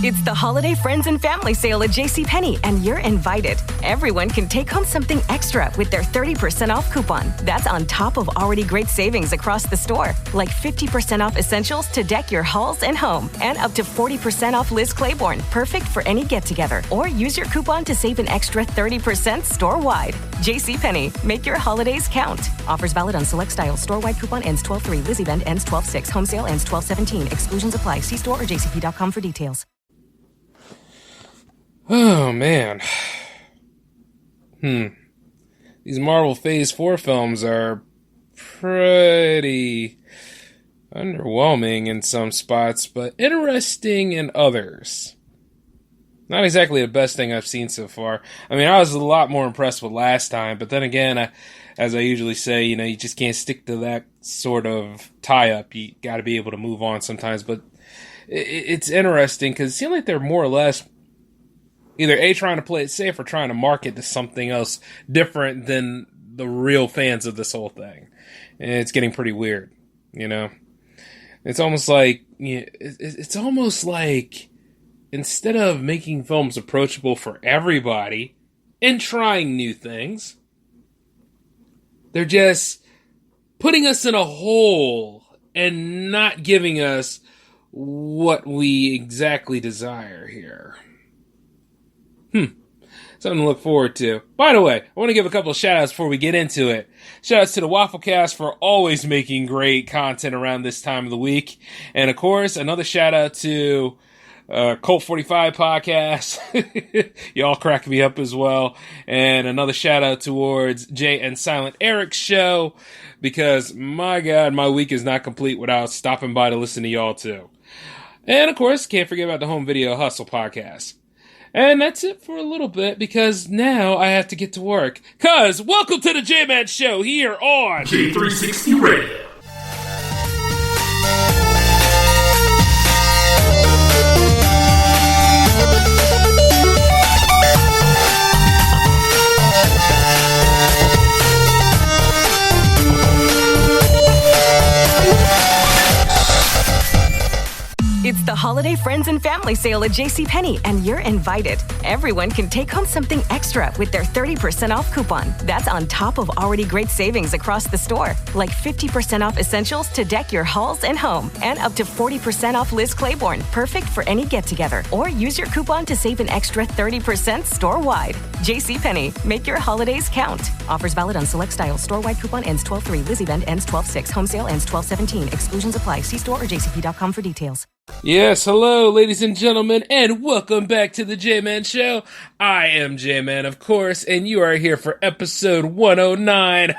It's the holiday friends and family sale at JCPenney, and you're invited. Everyone can take home something extra with their 30% off coupon. That's on top of already great savings across the store, like 50% off essentials to deck your halls and home, and up to 40% off Liz Claiborne, perfect for any get-together. Or use your coupon to save an extra 30% store-wide. JCPenney, make your holidays count. Offers valid on select styles. Store-wide coupon ends 12/3. Liz event ends 12/6. Home sale ends 12/17. Exclusions apply. See store or jcp.com for details. Oh, man. These Marvel Phase 4 films are pretty underwhelming in some spots, but interesting in others. Not exactly the best thing I've seen so far. I mean, I was a lot more impressed with last time, but then again, as I usually say, you just can't stick to that sort of tie-up. You got to be able to move on sometimes, but it's interesting because it seems like they're more or less either A, trying to play it safe or trying to market to something else different than the real fans of this whole thing. And it's getting pretty weird, It's almost like, instead of making films approachable for everybody and trying new things, they're just putting us in a hole and not giving us what we exactly desire here. Something to look forward to. By the way, I want to give a couple of shout-outs before we get into it. Shout-outs to the Wafflecast for always making great content around this time of the week. And, of course, another shout-out to Colt 45 Podcast. Y'all crack me up as well. And another shout-out towards Jay and Silent Eric's show, because, my God, my week is not complete without stopping by to listen to y'all, too. And, of course, can't forget about the Home Video Hustle Podcast. And that's it for a little bit, because now I have to get to work. Cause welcome to the J-Man Show here on J360 Radio. It's the holiday friends and family sale at JCPenney, and you're invited. Everyone can take home something extra with their 30% off coupon. That's on top of already great savings across the store, like 50% off essentials to deck your halls and home, and up to 40% off Liz Claiborne, perfect for any get-together. Or use your coupon to save an extra 30% store-wide. JCPenney, make your holidays count. Offers valid on select styles. Store-wide coupon ends 12/3. Liz event ends 12/6. Home sale ends 12/17. Exclusions apply. See store or jcp.com for details. Yes, hello, ladies and gentlemen, and welcome back to the J-Man Show. I am J-Man, of course, and you are here for episode 109.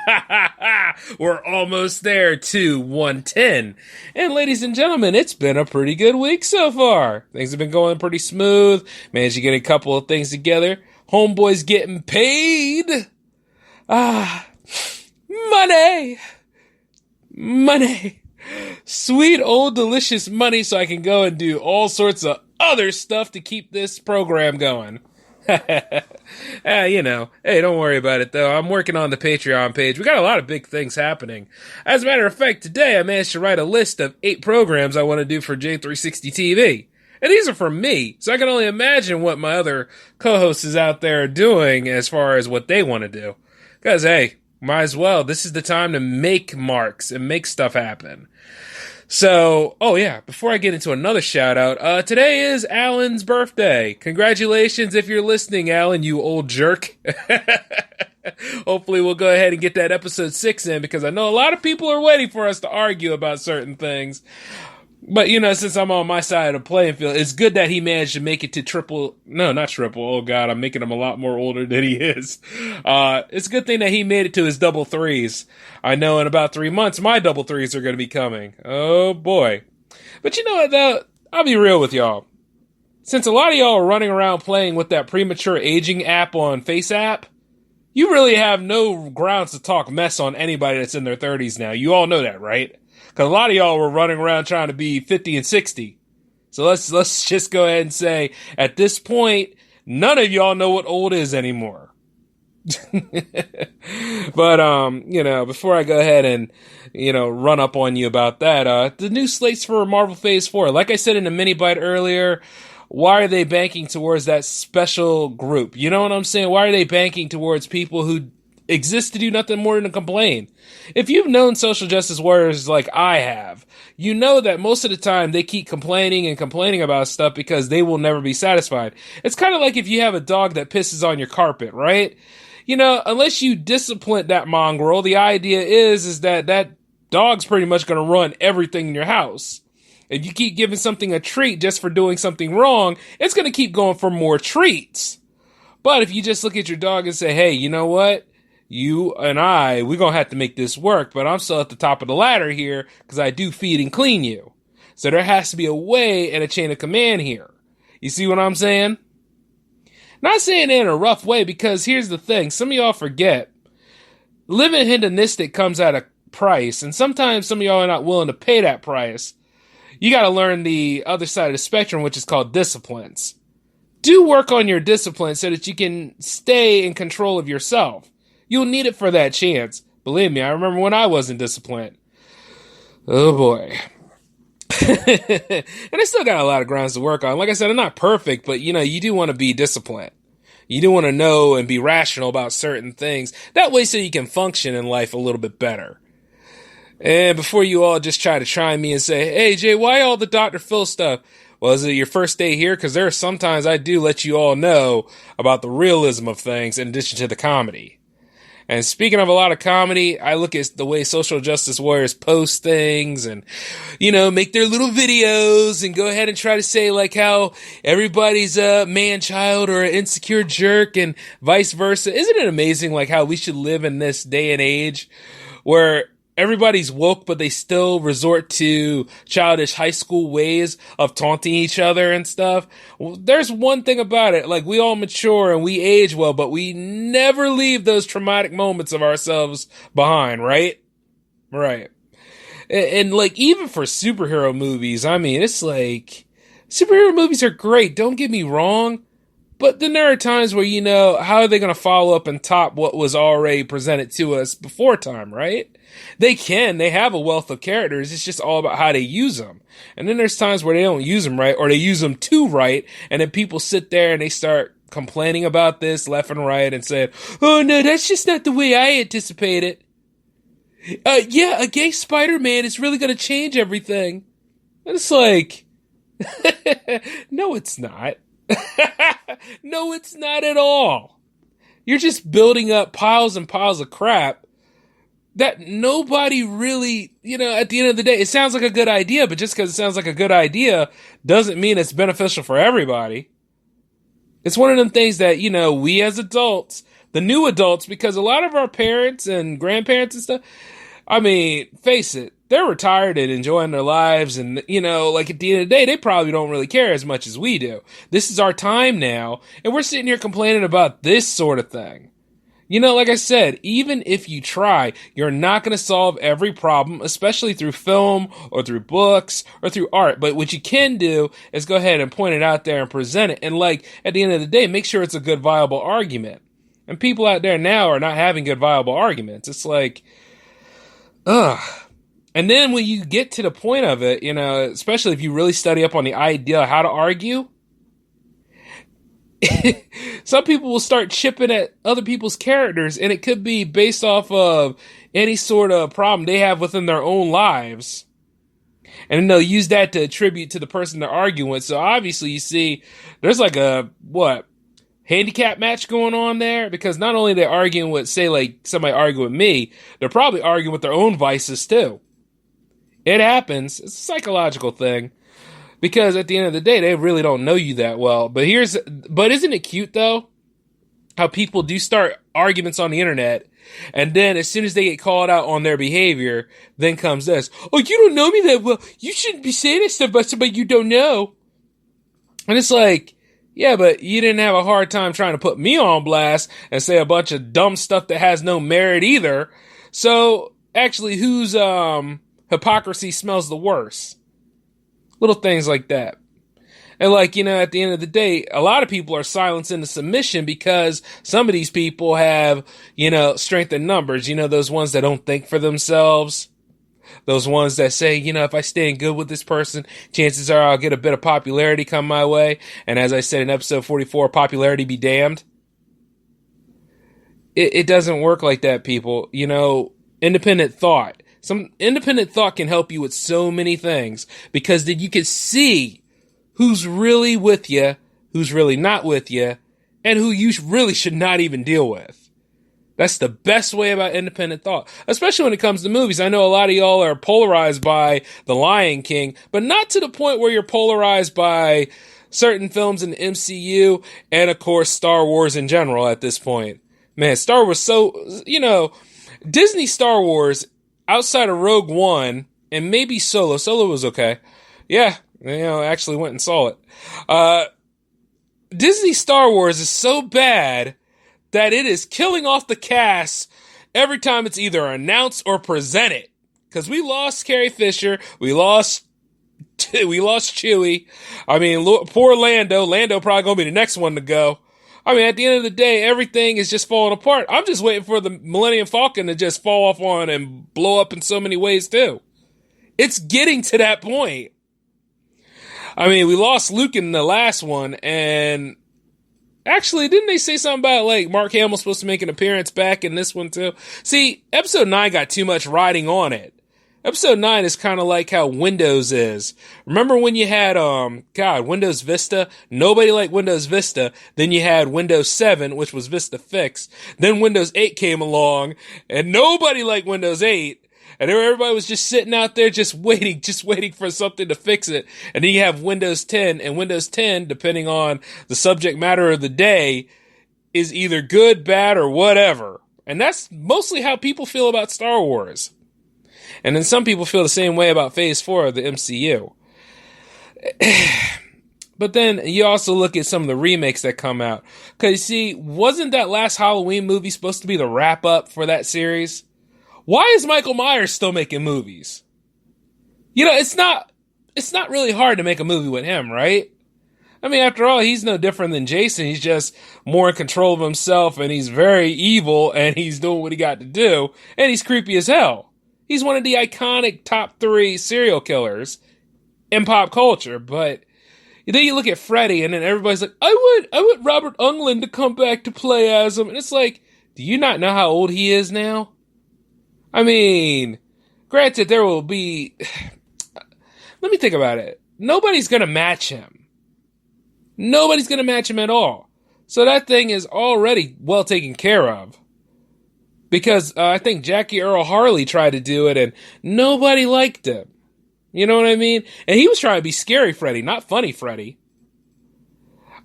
We're almost there to 110. And ladies and gentlemen, it's been a pretty good week so far. Things have been going pretty smooth. Managed to get a couple of things together. Homeboy's getting paid. Money. Sweet old delicious money, so I can go and do all sorts of other stuff to keep this program going. Hey, don't worry about it though. I'm working on the Patreon page. We got a lot of big things happening. As a matter of fact, today I managed to write a list of 8 programs I want to do for J360 TV. And these are from me, so I can only imagine what my other co-hosts out there are doing as far as what they want to do. Because, hey, might as well. This is the time to make marks and make stuff happen. So, before I get into another shout out, today is Alan's birthday. Congratulations if you're listening, Alan, you old jerk. Hopefully we'll go ahead and get that episode 6 in, because I know a lot of people are waiting for us to argue about certain things. But, since I'm on my side of the playing field, it's good that he managed to make it to not triple. Oh, God, I'm making him a lot more older than he is. It's a good thing that he made it to his double threes. I know in about 3 months, my double threes are going to be coming. Oh, boy. But you know what, though? I'll be real with y'all. Since a lot of y'all are running around playing with that premature aging app on FaceApp, you really have no grounds to talk mess on anybody that's in their 30s now. You all know that, right? Because a lot of y'all were running around trying to be 50 and 60. So let's just go ahead and say, at this point, none of y'all know what old is anymore. But, before I go ahead and, run up on you about that, the new slates for Marvel Phase 4, like I said in the mini bite earlier, why are they banking towards that special group? You know what I'm saying? Why are they banking towards people who exist to do nothing more than to complain? If you've known social justice warriors like I have, you know that most of the time they keep complaining and complaining about stuff because they will never be satisfied. It's kind of like if you have a dog that pisses on your carpet, right? You know, unless you discipline that mongrel, the idea is that dog's pretty much going to run everything in your house. If you keep giving something a treat just for doing something wrong, it's going to keep going for more treats. But if you just look at your dog and say, hey, you know what? You and we're going to have to make this work, but I'm still at the top of the ladder here because I do feed and clean you. So there has to be a way and a chain of command here. You see what I'm saying? Not saying it in a rough way, because here's the thing. Some of y'all forget. Living hedonistic comes at a price, and sometimes some of y'all are not willing to pay that price. You got to learn the other side of the spectrum, which is called disciplines. Do work on your discipline so that you can stay in control of yourself. You'll need it for that chance. Believe me, I remember when I wasn't disciplined. Oh boy. And I still got a lot of grounds to work on. Like I said, I'm not perfect, but you do want to be disciplined. You do want to know and be rational about certain things. That way so you can function in life a little bit better. And before you all just try me and say, hey, Jay, why all the Dr. Phil stuff? Well, is it your first day here? Because there are sometimes I do let you all know about the realism of things in addition to the comedy. And speaking of a lot of comedy, I look at the way social justice warriors post things and, make their little videos and go ahead and try to say like how everybody's a man-child or an insecure jerk and vice versa. Isn't it amazing like how we should live in this day and age where everybody's woke, but they still resort to childish high school ways of taunting each other and stuff? Well, there's one thing about it. Like, we all mature and we age well, but we never leave those traumatic moments of ourselves behind, right? Right. And like, even for superhero movies, I mean, it's like, superhero movies are great. Don't get me wrong. But then there are times where, how are they going to follow up and top what was already presented to us before time, right? They have a wealth of characters. It's just all about how they use them. And then there's times where they don't use them right, or they use them too right. And then people sit there and they start complaining about this left and right and say, oh no, that's just not the way I anticipated. Yeah, a gay Spider-Man is really going to change everything. And it's like, no, it's not. No, it's not at all. You're just building up piles and piles of crap that nobody really, at the end of the day, it sounds like a good idea, but just because it sounds like a good idea doesn't mean it's beneficial for everybody. It's one of them things that, we as adults, the new adults, because a lot of our parents and grandparents and stuff, I mean, face it, they're retired and enjoying their lives. And, like at the end of the day, they probably don't really care as much as we do. This is our time now. And we're sitting here complaining about this sort of thing. Like I said, even if you try, you're not going to solve every problem, especially through film or through books or through art. But what you can do is go ahead and point it out there and present it. And like at the end of the day, make sure it's a good, viable argument. And people out there now are not having good, viable arguments. It's like, ugh. And then when you get to the point of it, especially if you really study up on the idea of how to argue, some people will start chipping at other people's characters, and it could be based off of any sort of problem they have within their own lives. And then they'll use that to attribute to the person they're arguing with. So obviously you see there's like a, handicap match going on there, because not only are they arguing with, say, like somebody arguing with me, they're probably arguing with their own vices too. It happens. It's a psychological thing. Because at the end of the day, they really don't know you that well. But isn't it cute though? How people do start arguments on the internet, and then as soon as they get called out on their behavior, then comes this. Oh, you don't know me that well. You shouldn't be saying this stuff about somebody you don't know. And it's like, yeah, but you didn't have a hard time trying to put me on blast and say a bunch of dumb stuff that has no merit either. So actually, whose hypocrisy smells the worst? Little things like that. And like, at the end of the day, a lot of people are silenced into submission because some of these people have, strength in numbers. Those ones that don't think for themselves. Those ones that say, if I stay in good with this person, chances are I'll get a bit of popularity come my way. And as I said in episode 44, popularity be damned. It doesn't work like that, people. Independent thought. Some independent thought can help you with so many things, because then you can see who's really with you, who's really not with you, and who you really should not even deal with. That's the best way about independent thought, especially when it comes to movies. I know a lot of y'all are polarized by The Lion King, but not to the point where you're polarized by certain films in the MCU and, of course, Star Wars in general at this point. Man, Star Wars Disney Star Wars, outside of Rogue One and maybe Solo. Solo was okay. Yeah, actually went and saw it. Disney Star Wars is so bad that it is killing off the cast every time it's either announced or presented. Because we lost Carrie Fisher, we lost Chewie. I mean, poor Lando. Lando probably gonna be the next one to go. I mean, at the end of the day, everything is just falling apart. I'm just waiting for the Millennium Falcon to just fall off on and blow up in so many ways too. It's getting to that point. I mean, we lost Luke in the last one, and actually, didn't they say something about, like, Mark Hamill's supposed to make an appearance back in this one, too? See, Episode 9 got too much riding on it. Episode 9 is kind of like how Windows is. Remember when you had, Windows Vista? Nobody liked Windows Vista. Then you had Windows 7, which was Vista Fix. Then Windows 8 came along, and nobody liked Windows 8. And everybody was just sitting out there just waiting for something to fix it. And then you have Windows 10, and Windows 10, depending on the subject matter of the day, is either good, bad, or whatever. And that's mostly how people feel about Star Wars. And then some people feel the same way about Phase 4 of the MCU. But then you also look at some of the remakes that come out. Because you see, wasn't that last Halloween movie supposed to be the wrap-up for that series? Why is Michael Myers still making movies? It's not really hard to make a movie with him, right? I mean, after all, he's no different than Jason. He's just more in control of himself, and he's very evil, and he's doing what he got to do, and he's creepy as hell. He's one of the iconic top 3 serial killers in pop culture, but then you look at Freddy, and then everybody's like, I want Robert Englund to come back to play as him, and it's like, do you not know how old he is now? I mean, granted, there will be... Let me think about it. Nobody's going to match him. Nobody's going to match him at all. So that thing is already well taken care of. Because I think Jackie Earle Harley tried to do it, and nobody liked him. You know what I mean? And he was trying to be scary Freddy, not funny Freddy.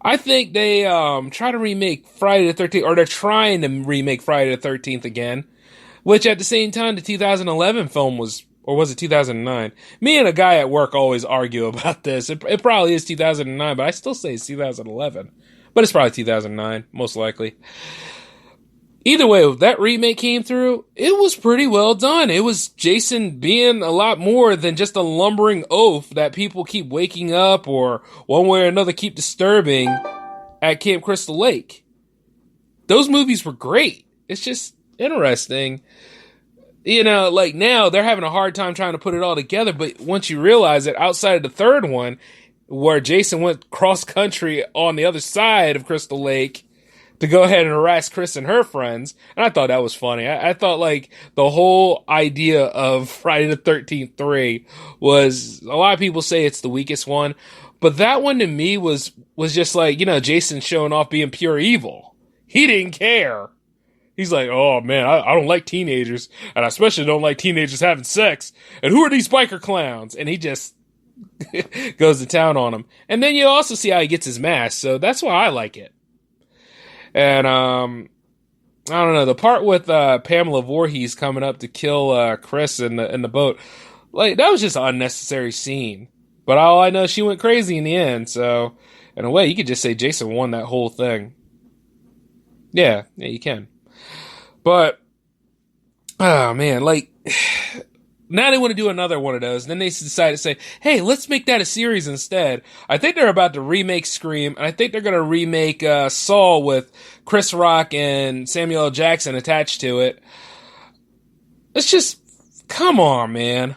I think they try to remake Friday the 13th, or they're trying to remake Friday the 13th again. Which at the same time, the 2011 film was, or was it 2009? Me and a guy at work always argue about this. It probably is 2009, but I still say it's 2011. But it's probably 2009, most likely. Either way, that remake came through, it was pretty well done. It was Jason being a lot more than just a lumbering oaf that people keep waking up or one way or another keep disturbing at Camp Crystal Lake. Those movies were great. It's just interesting. Like now they're having a hard time trying to put it all together, but once you realize that outside of the third one, where Jason went cross country on the other side of Crystal Lake to go ahead and harass Chris and her friends, and I thought that was funny. I thought like the whole idea of Friday the 13th 3 was, a lot of people say it's the weakest one, but that one to me was just like, Jason showing off being pure evil. He didn't care. He's like, oh man, I don't like teenagers, and I especially don't like teenagers having sex. And who are these biker clowns? And he just goes to town on them. And then you also see how he gets his mask, so that's why I like it. And I don't know, the part with Pamela Voorhees coming up to kill Chris in the boat, like that was just an unnecessary scene. But all I know, she went crazy in the end. So in a way, you could just say Jason won that whole thing. Yeah, you can. But, oh man, like, now they want to do another one of those. And then they decide to say, hey, let's make that a series instead. I think they're about to remake Scream, and I think they're going to remake Saw with Chris Rock and Samuel L. Jackson attached to it. It's just come on, man.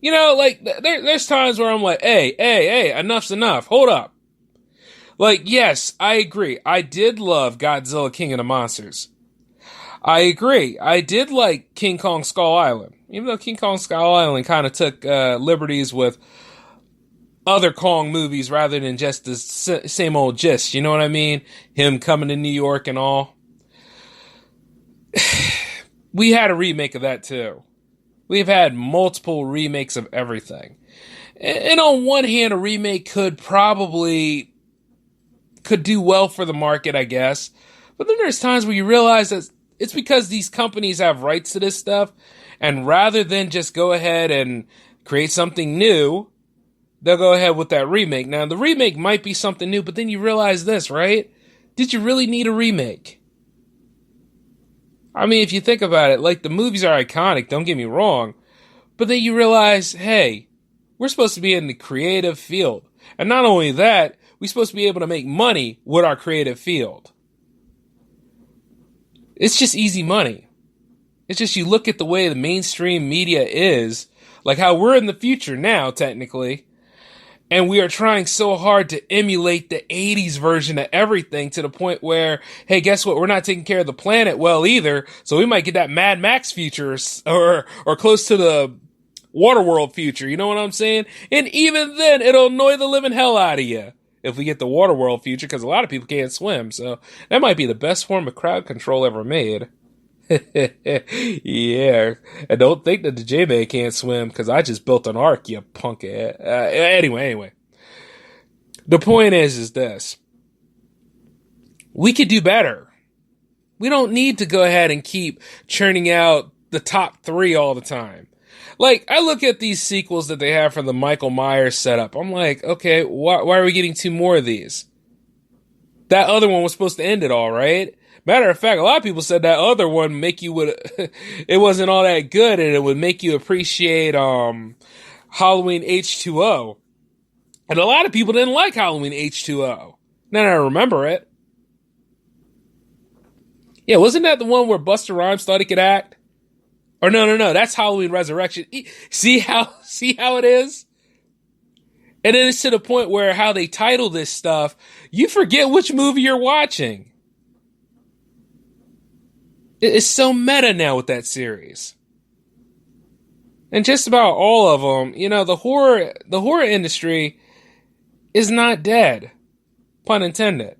You know, like, there's times where I'm like, hey, enough's enough. Hold up. Like, yes, I agree. I did love Godzilla King of the Monsters. I agree. I did like King Kong Skull Island. Even though King Kong Skull Island kind of took liberties with other Kong movies rather than just the same old gist. You know what I mean? Him coming to New York and all. We had a remake of that too. We've had multiple remakes of everything. And on one hand, a remake could do well for the market, I guess. But then there's times where you realize that it's because these companies have rights to this stuff. And rather than just go ahead and create something new, they'll go ahead with that remake. Now, the remake might be something new, but then you realize this, right? Did you really need a remake? I mean, if you think about it, like, the movies are iconic, don't get me wrong. But then you realize, hey, we're supposed to be in the creative field. And not only that, we're supposed to be able to make money with our creative field. It's just easy money. It's just you look at the way the mainstream media is, like how we're in the future now, technically, and we are trying so hard to emulate the 80s version of everything to the point where, hey, guess what? We're not taking care of the planet well either, so we might get that Mad Max future or close to the Waterworld future, you know what I'm saying? And even then, it'll annoy the living hell out of you if we get the Waterworld future, because a lot of people can't swim, so that might be the best form of crowd control ever made. Yeah, and don't think that the J-Man can't swim, because I just built an ark, you punk ass. Anyway. The point is this. We could do better. We don't need to go ahead and keep churning out the top 3 all the time. Like, I look at these sequels that they have for the Michael Myers setup. I'm like, okay, why are we getting 2 more of these? That other one was supposed to end it all, right? Matter of fact, a lot of people said that other one make you it wasn't all that good, and it would make you appreciate Halloween H2O. And a lot of people didn't like Halloween H2O. Then I remember it. Yeah, wasn't that the one where Busta Rhymes thought he could act? Or no, that's Halloween Resurrection. See how it is? And then it's to the point where how they title this stuff, you forget which movie you're watching. It's so meta now with that series. And just about all of them, you know, the horror industry is not dead. Pun intended.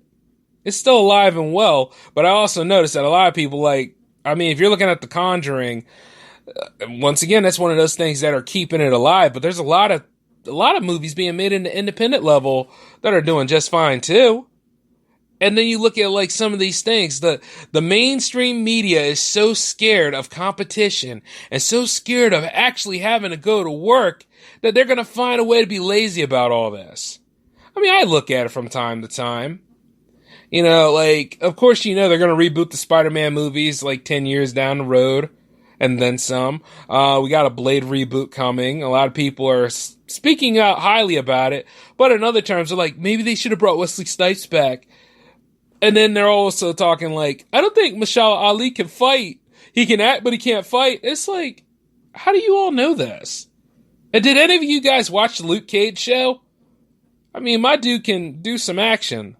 It's still alive and well, but I also noticed that a lot of people, like, I mean, if you're looking at The Conjuring, once again, that's one of those things that are keeping it alive, but there's a lot of movies being made in the independent level that are doing just fine too. And then you look at, like, some of these things, the mainstream media is so scared of competition and so scared of actually having to go to work that they're going to find a way to be lazy about all this. I mean, I look at it from time to time. You know, like, of course, you know, they're going to reboot the Spider-Man movies like 10 years down the road and then some. We got a Blade reboot coming. A lot of people are speaking out highly about it, but in other terms, they're like, maybe they should have brought Wesley Snipes back. And then they're also talking like, I don't think Mashallah Ali can fight. He can act, but he can't fight. It's like, how do you all know this? And did any of you guys watch the Luke Cage show? I mean, my dude can do some action.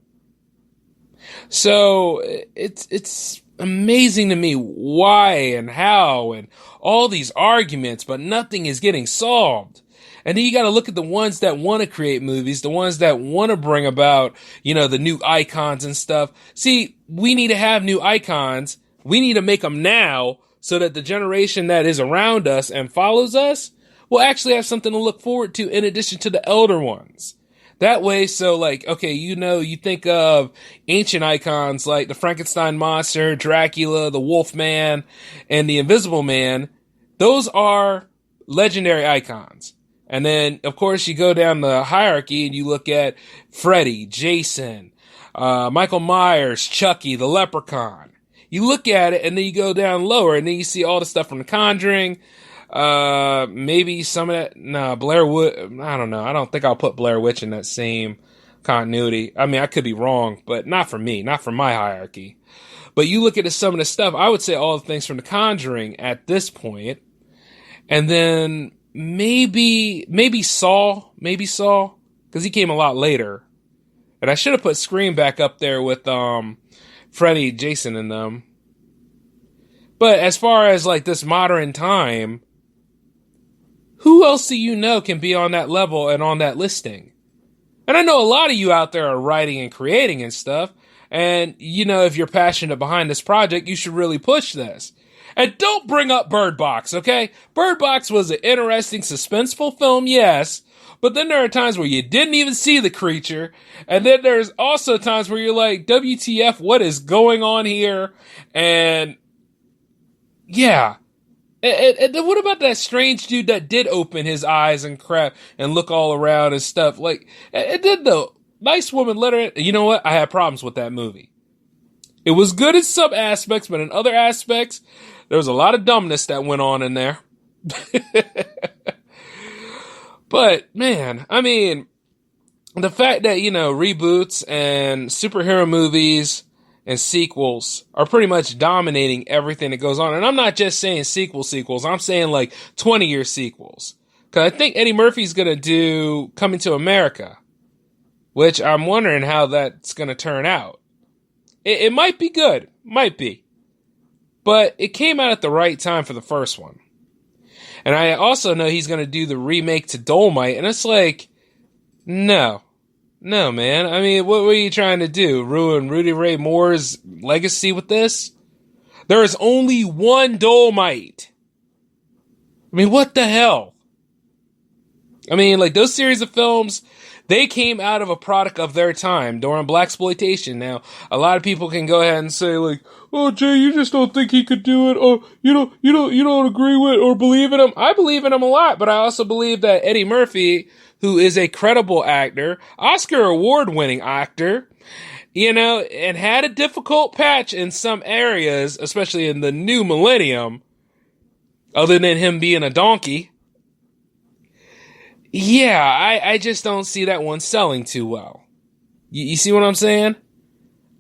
So it's amazing to me why and how and all these arguments, but nothing is getting solved. And then you got to look at the ones that want to create movies, the ones that want to bring about, you know, the new icons and stuff. See, we need to have new icons. We need to make them now so that the generation that is around us and follows us will actually have something to look forward to in addition to the elder ones. That way, so like, okay, you know, you think of ancient icons like the Frankenstein monster, Dracula, the Wolfman, and the Invisible Man. Those are legendary icons. And then, of course, you go down the hierarchy and you look at Freddy, Jason, Michael Myers, Chucky, the Leprechaun. You look at it and then you go down lower and then you see all the stuff from The Conjuring. Maybe some of that, no, Blair Witch, I don't know. I don't think I'll put Blair Witch in that same continuity. I mean, I could be wrong, but not for me, not for my hierarchy. But you look at some of the stuff, I would say all the things from The Conjuring at this point. And then maybe Saw, because he came a lot later. And I should have put Scream back up there with Freddy, Jason, and them. But as far as like this modern time, who else do you know can be on that level and on that listing? And I know a lot of you out there are writing and creating and stuff. And, you know, if you're passionate behind this project, you should really push this. And don't bring up Bird Box, okay? Bird Box was an interesting, suspenseful film, yes. But then there are times where you didn't even see the creature. And then there's also times where you're like, WTF, what is going on here? And yeah. And then what about that strange dude that did open his eyes and crap and look all around and stuff? Like, it did the nice woman let her in. You know what? I had problems with that movie. It was good in some aspects, but in other aspects, there was a lot of dumbness that went on in there. But, man, I mean, the fact that, you know, reboots and superhero movies and sequels are pretty much dominating everything that goes on. And I'm not just saying sequels. I'm saying like 20-year sequels. Because I think Eddie Murphy's going to do Coming to America, which I'm wondering how that's going to turn out. It might be good. Might be. But it came out at the right time for the first one. And I also know he's going to do the remake to Dolomite. And it's like, no. No, man. I mean, what were you trying to do? Ruin Rudy Ray Moore's legacy with this? There is only one Dolomite. I mean, what the hell? I mean, like, those series of films, they came out of a product of their time during blaxploitation. Now, a lot of people can go ahead and say, like, oh, Jay, you just don't think he could do it, or you don't agree with or believe in him. I believe in him a lot, but I also believe that Eddie Murphy, who is a credible actor, Oscar award-winning actor, you know, and had a difficult patch in some areas, especially in the new millennium, other than him being a donkey. Yeah, I just don't see that one selling too well. You see what I'm saying?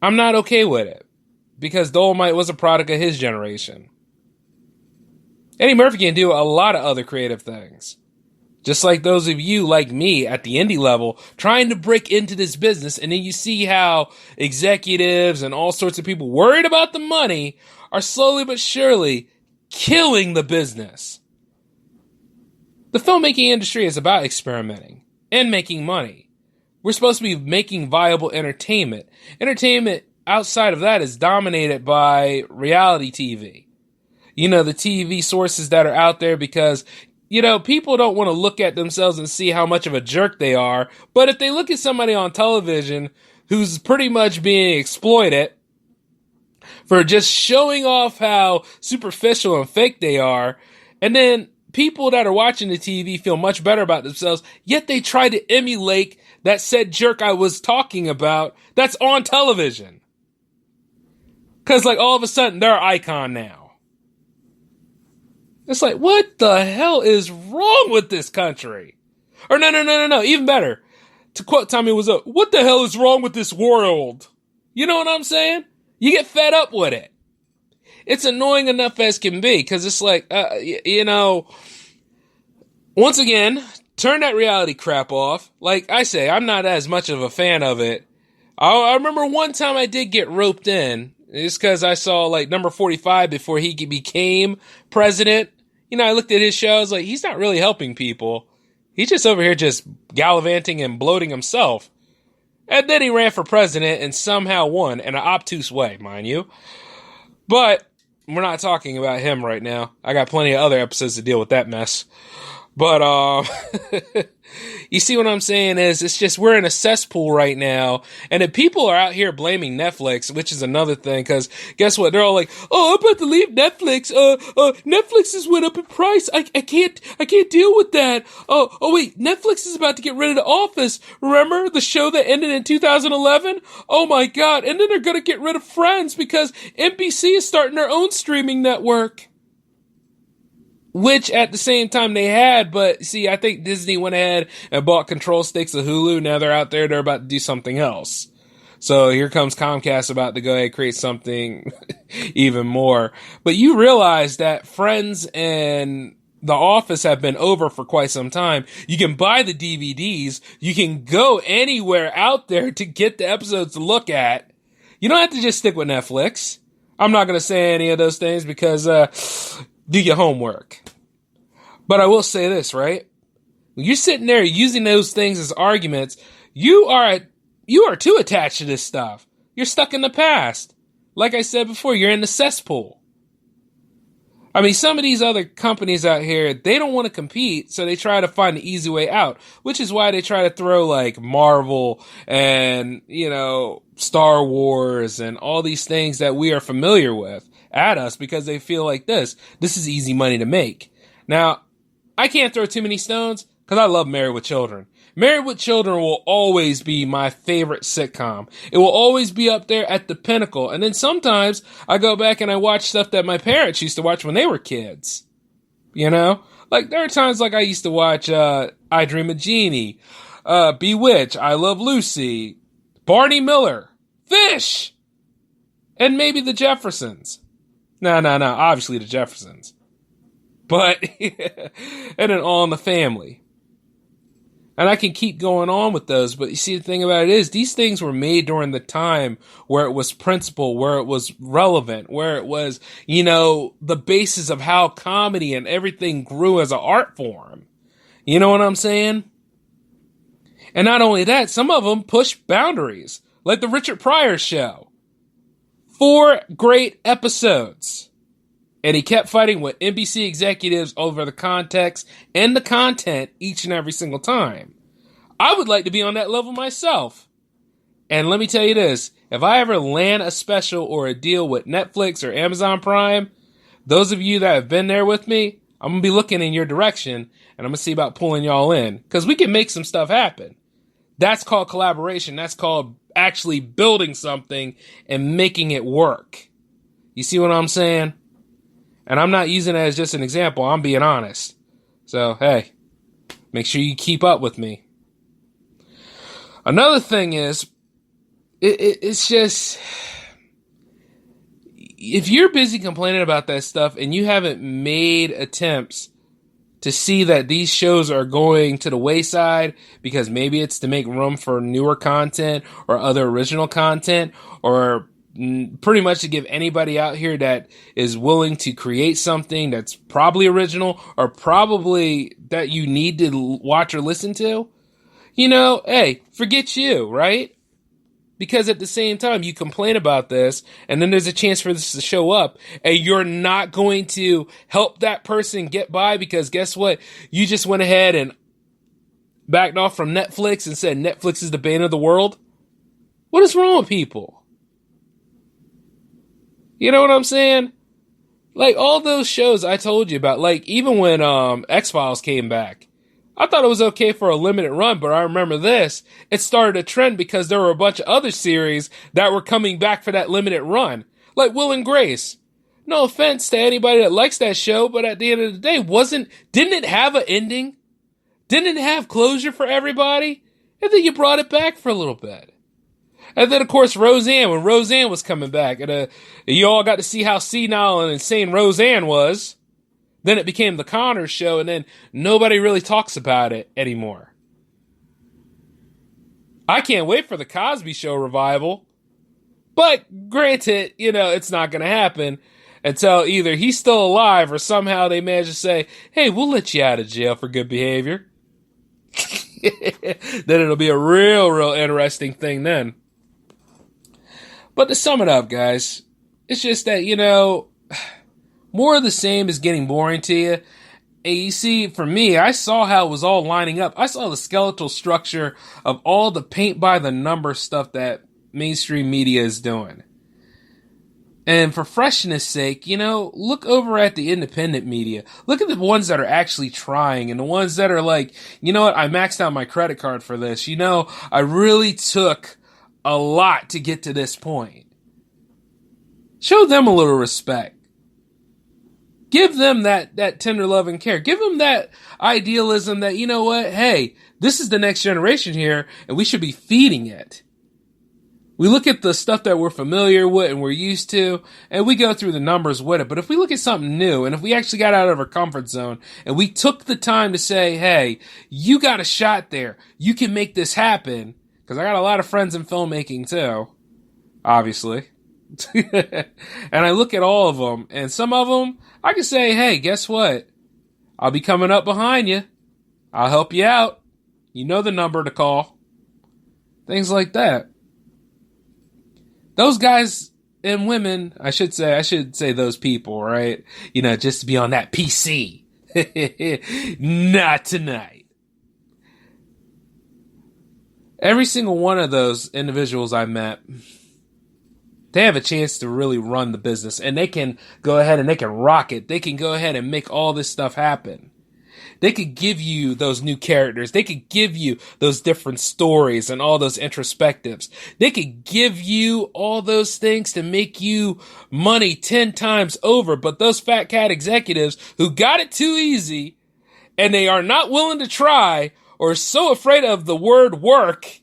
I'm not okay with it, because Dolomite was a product of his generation. Eddie Murphy can do a lot of other creative things. Just like those of you like me at the indie level trying to break into this business, and then you see how executives and all sorts of people worried about the money are slowly but surely killing the business. The filmmaking industry is about experimenting and making money. We're supposed to be making viable entertainment. Entertainment outside of that is dominated by reality TV. You know, the TV sources that are out there because, you know, people don't want to look at themselves and see how much of a jerk they are. But if they look at somebody on television who's pretty much being exploited for just showing off how superficial and fake they are, and then people that are watching the TV feel much better about themselves, yet they try to emulate that said jerk I was talking about that's on television. Because, like, all of a sudden, they're an icon now. It's like, what the hell is wrong with this country? Or no. Even better. To quote Tommy Wiseau, what the hell is wrong with this world? You know what I'm saying? You get fed up with it. It's annoying enough as can be, because it's like, you know, once again, turn that reality crap off. Like I say, I'm not as much of a fan of it. I remember one time I did get roped in. It's because I saw, like, number 45 before he became president. You know, I looked at his show. I was like, he's not really helping people. He's just over here just gallivanting and bloating himself. And then he ran for president and somehow won in an obtuse way, mind you. But we're not talking about him right now. I got plenty of other episodes to deal with that mess. But, you see what I'm saying is, it's just, we're in a cesspool right now. And if people are out here blaming Netflix, which is another thing, because guess what? They're all like, oh, I'm about to leave Netflix. Netflix has went up in price. I can't deal with that. Oh, wait, Netflix is about to get rid of The Office. Remember the show that ended in 2011? Oh my God. And then they're going to get rid of Friends because NBC is starting their own streaming network. Which at the same time they had, but see, I think Disney went ahead and bought control stakes of Hulu. Now they're out there, they're about to do something else. So here comes Comcast about to go ahead and create something even more. But you realize that Friends and The Office have been over for quite some time. You can buy the DVDs. You can go anywhere out there to get the episodes to look at. You don't have to just stick with Netflix. I'm not going to say any of those things because, do your homework. But I will say this, right? When you're sitting there using those things as arguments, you are too attached to this stuff. You're stuck in the past. Like I said before, you're in the cesspool. I mean, some of these other companies out here, they don't want to compete, so they try to find the easy way out, which is why they try to throw like Marvel and, Star Wars and all these things that we are familiar with at us because they feel like this is easy money to make. Now, I can't throw too many stones because I love Married with Children. Married with Children will always be my favorite sitcom. It will always be up there at the pinnacle. And then sometimes I go back and I watch stuff that my parents used to watch when they were kids. Like there are times like I used to watch I Dream of Jeannie, Bewitched, I Love Lucy, Barney Miller, Fish, and maybe the Jeffersons. No, obviously the Jeffersons. But, and then All in the Family. And I can keep going on with those, but you see, the thing about it is these things were made during the time where it was principle, where it was relevant, where it was, the basis of how comedy and everything grew as an art form. You know what I'm saying? And not only that, some of them push boundaries, like the Richard Pryor Show. 4 great episodes. And he kept fighting with NBC executives over the context and the content each and every single time. I would like to be on that level myself. And let me tell you this, if I ever land a special or a deal with Netflix or Amazon Prime, those of you that have been there with me, I'm going to be looking in your direction and I'm going to see about pulling y'all in because we can make some stuff happen. That's called collaboration. That's called actually building something and making it work. You see what I'm saying? And I'm not using it as just an example. I'm being honest. So, hey, make sure you keep up with me. Another thing is, it's just, if you're busy complaining about that stuff and you haven't made attempts to see that these shows are going to the wayside because maybe it's to make room for newer content or other original content or pretty much to give anybody out here that is willing to create something that's probably original or probably that you need to watch or listen to, hey, forget you, right? Because at the same time, you complain about this and then there's a chance for this to show up and you're not going to help that person get by because guess what? You just went ahead and backed off from Netflix and said Netflix is the bane of the world. What is wrong with people? You know what I'm saying? Like all those shows I told you about, like even when X-Files came back, I thought it was okay for a limited run, but I remember this. It started a trend because there were a bunch of other series that were coming back for that limited run. Like Will and Grace. No offense to anybody that likes that show, but at the end of the day, didn't it have an ending? Didn't it have closure for everybody? And then you brought it back for a little bit. And then, of course, Roseanne, when Roseanne was coming back, and you all got to see how senile and insane Roseanne was. Then it became the Connors show, and then nobody really talks about it anymore. I can't wait for the Cosby Show revival. But granted, it's not going to happen until either he's still alive or somehow they manage to say, hey, we'll let you out of jail for good behavior. Then it'll be a real interesting thing then. But to sum it up, guys, it's just that, more of the same is getting boring to you. And you see, for me, I saw how it was all lining up. I saw the skeletal structure of all the paint by the number stuff that mainstream media is doing. And for freshness sake, look over at the independent media. Look at the ones that are actually trying and the ones that are like, you know what, I maxed out my credit card for this. I really took a lot to get to this point. Show them a little respect. Give them that tender love and care. Give them that idealism that, hey, this is the next generation here and we should be feeding it. We look at the stuff that we're familiar with and we're used to, and we go through the numbers with it. But if we look at something new, and if we actually got out of our comfort zone, and we took the time to say, hey, you got a shot there. You can make this happen. Because I got a lot of friends in filmmaking too, obviously. And I look at all of them, and some of them, I can say, hey, guess what? I'll be coming up behind you. I'll help you out. You know the number to call. Things like that. Those guys and women, I should say those people, right? You know, just to be on that PC. Not tonight. Every single one of those individuals I met, they have a chance to really run the business, and they can go ahead and they can rock it. They can go ahead and make all this stuff happen. They could give you those new characters. They could give you those different stories and all those introspectives. They could give you all those things to make you money 10 times over. But those fat cat executives who got it too easy and they are not willing to try or so afraid of the word work,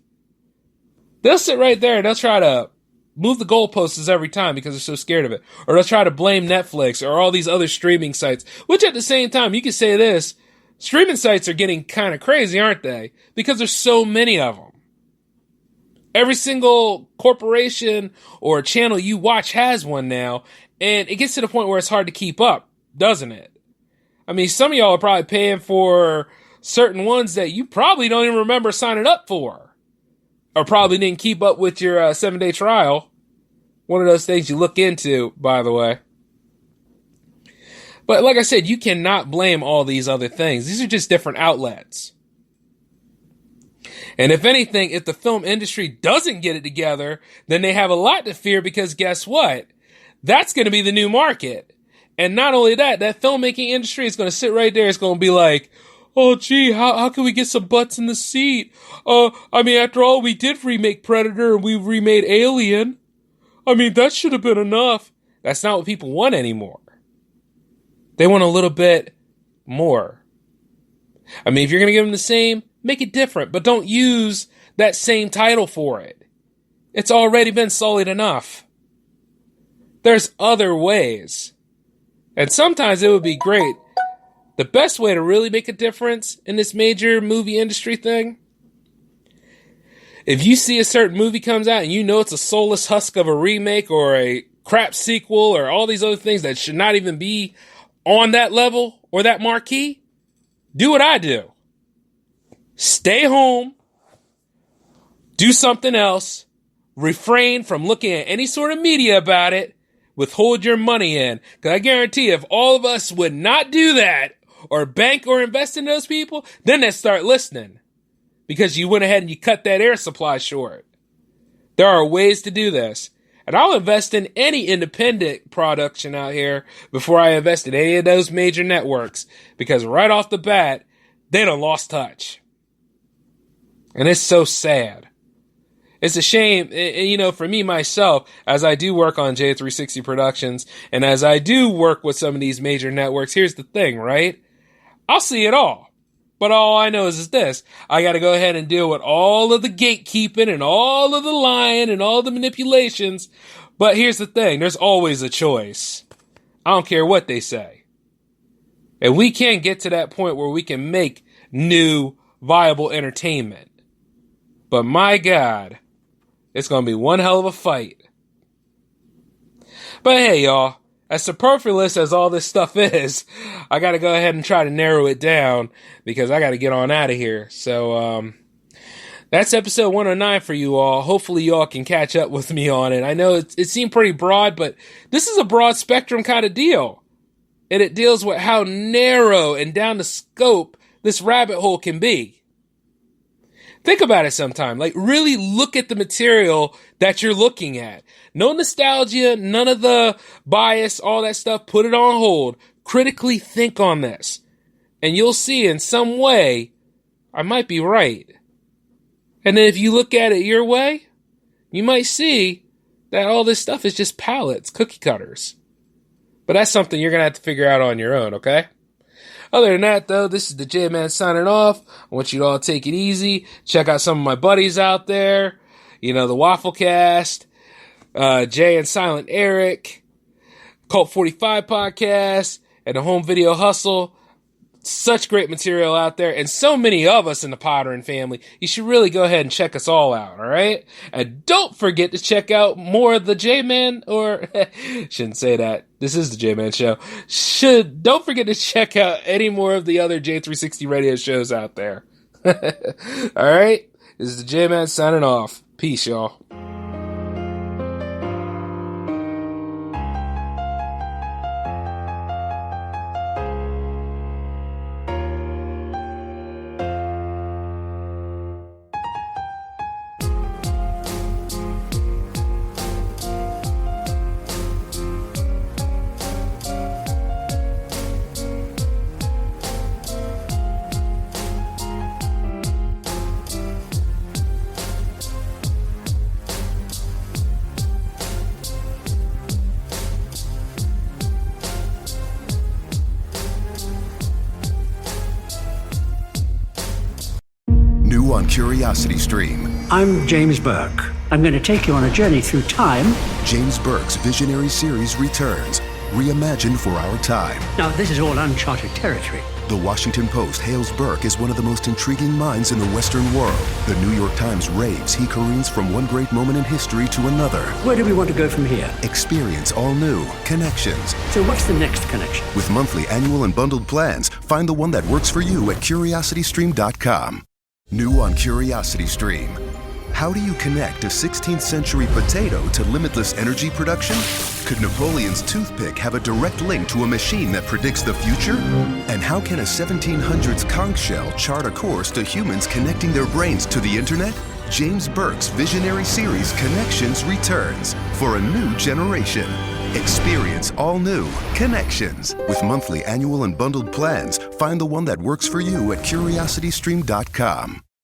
they'll sit right there and they'll try to move the goalposts every time because they're so scared of it. Or they'll try to blame Netflix or all these other streaming sites, which at the same time, you could say this, streaming sites are getting kind of crazy, aren't they? Because there's so many of them. Every single corporation or channel you watch has one now, and it gets to the point where it's hard to keep up, doesn't it? I mean, some of y'all are probably paying for certain ones that you probably don't even remember signing up for, or probably didn't keep up with your 7-day trial. One of those things you look into, by the way. But like I said, you cannot blame all these other things. These are just different outlets. And if anything, if the film industry doesn't get it together, then they have a lot to fear because guess what? That's going to be the new market. And not only that, that filmmaking industry is going to sit right there. It's going to be like, oh, gee, how can we get some butts in the seat? I mean, after all, we did remake Predator and we remade Alien. I mean, that should have been enough. That's not what people want anymore. They want a little bit more. I mean, if you're going to give them the same, make it different, but don't use that same title for it. It's already been solid enough. There's other ways. And sometimes it would be great. The best way to really make a difference in this major movie industry thing, if you see a certain movie comes out and you know it's a soulless husk of a remake or a crap sequel or all these other things that should not even be on that level or that marquee, do what I do. Stay home, do something else, refrain from looking at any sort of media about it, withhold your money in. Because I guarantee if all of us would not do that or bank or invest in those people, then they'd start listening. Because you went ahead and you cut that air supply short. There are ways to do this. And I'll invest in any independent production out here before I invest in any of those major networks. Because right off the bat, they done lost touch. And it's so sad. It's a shame, you know, for me, myself, as I do work on J360 Productions, and as I do work with some of these major networks, here's the thing, right? I'll see it all. But all I know is this. I got to go ahead and deal with all of the gatekeeping and all of the lying and all the manipulations. But here's the thing. There's always a choice. I don't care what they say. And we can get to that point where we can make new, viable entertainment. But my God, it's going to be one hell of a fight. But hey, y'all. As superfluous as all this stuff is, I got to go ahead and try to narrow it down because I got to get on out of here. So, that's episode 109 for you all. Hopefully you all can catch up with me on it. I know it seemed pretty broad, but this is a broad spectrum kind of deal. And it deals with how narrow and down the scope this rabbit hole can be. Think about it sometime. Like, really look at the material that you're looking at. No nostalgia, none of the bias, all that stuff. Put it on hold. Critically think on this. And you'll see in some way, I might be right. And then if you look at it your way, you might see that all this stuff is just palettes, cookie cutters. But that's something you're going to have to figure out on your own, okay? Other than that, though, this is the J-Man signing off. I want you to all take it easy. Check out some of my buddies out there. the Wafflecast, Jay and Silent Eric, Cult 45 podcast, and the Home Video Hustle. Such great material out there, and so many of us in the Pottering family. You should really go ahead and check us all out, all right? And don't forget to check out more of the J-Man, or shouldn't say that. This is the J-Man Show. Don't forget to check out any more of the other J360 radio shows out there. All right? This is the J-Man signing off. Peace, y'all. On Curiosity Stream. I'm James Burke. I'm going to take you on a journey through time. James Burke's visionary series returns, reimagined for our time. Now, this is all uncharted territory. The Washington Post hails Burke as one of the most intriguing minds in the Western world. The New York Times raves he careens from one great moment in history to another. Where do we want to go from here? Experience all new Connections. So what's the next connection? With monthly, annual, and bundled plans, find the one that works for you at curiositystream.com. New on Curiosity Stream. How do you connect a 16th century potato to limitless energy production? Could Napoleon's toothpick have a direct link to a machine that predicts the future? And how can a 1700s conch shell chart a course to humans connecting their brains to the internet? James Burke's visionary series Connections returns for a new generation. Experience all new Connections. With monthly, annual, and bundled plans, find the one that works for you at curiositystream.com.